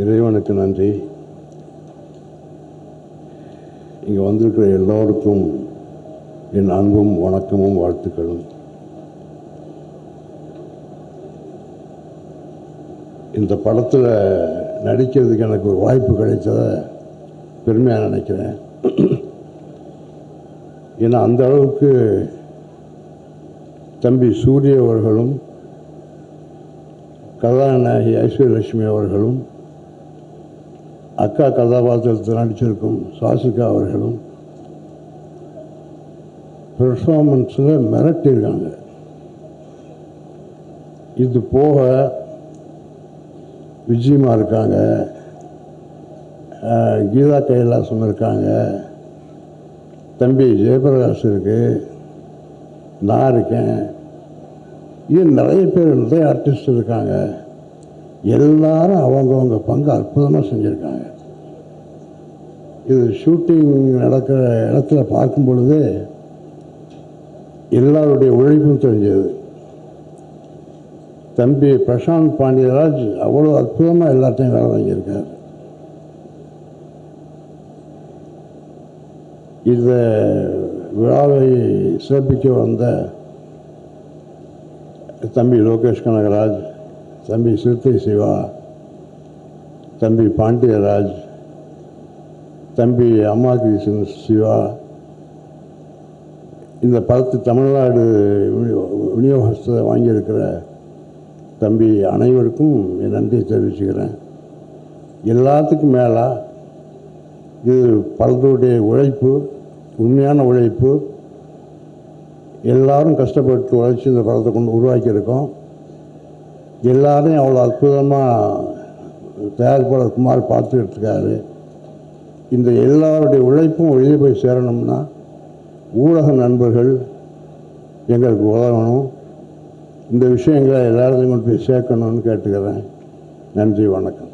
இறைவனுக்கு நன்றி. இங்கே வந்திருக்கிற எல்லோருக்கும் என் அன்பும் வணக்கமும் வாழ்த்துக்களும். இந்த படத்தில் நடிக்கிறதுக்கு எனக்கு ஒரு வாய்ப்பு கிடைத்ததை பெருமையாக நினைக்கிறேன். ஏன்னா அந்த அளவுக்கு தம்பி சூரிய அவர்களும் கதாநாயகி ஐஸ்வர்யலட்சுமி அவர்களும் அக்கா கதாபாத்திரத்தில் நடிச்சிருக்கும் சுவாசிகா அவர்களும் பெர்ஃபார்மன்ஸில் மிரட்டியிருக்காங்க. இது போக விஜயமா இருக்காங்க, கீதா கைலாசம் இருக்காங்க, தம்பி ஜெயபிரகாஷ் இருக்கு, நான் இருக்கேன், இது நிறைய பேர் நிறைய ஆர்டிஸ்ட் இருக்காங்க. எல்லாரும் அவங்கவுங்க பங்கு அற்புதமாக செஞ்சுருக்காங்க. இது ஷூட்டிங் நடக்கிற இடத்துல பார்க்கும் பொழுது எல்லாருடைய உழைப்பும் தெரிஞ்சது. தம்பி பிரசாந்த் பாண்டியராஜ் அவ்வளோ அற்புதமாக எல்லாத்தையும் வேலை வாங்கியிருக்கார். இந்த விழாவை சிறப்பிக்க வந்த தம்பி லோகேஷ் கனகராஜ், தம்பி சிறுத்தை சிவா, தம்பி பாண்டியராஜ், தம்பி அம்மா கிருஷ்ணன் சிவா, இந்த படத்து தமிழ்நாடு விநியோகத்தை வாங்கியிருக்கிற தம்பி அனைவருக்கும் என் நன்றியை தெரிவிச்சுக்கிறேன். எல்லாத்துக்கும் மேலே இது படத்துடைய உழைப்பு, உண்மையான உழைப்பு. எல்லாரும் கஷ்டப்பட்டு உழைச்சி இந்த படத்தை கொண்டு உருவாக்கியிருக்கோம். எல்லாரையும் அவ்வளோ அற்புதமாக தயாரிப்பாளர் குமார் பார்த்துக்கிட்டு இருக்காரு. இந்த எல்லாருடைய உழைப்பும் வெளியே போய் சேரணும்னா ஊடக நண்பர்கள் எங்களுக்கு உதவணும். இந்த விஷயங்களை எல்லாத்தையும் கொண்டு போய் சேர்க்கணும்னு கேட்டுக்கிறேன். நன்றி, வணக்கம்.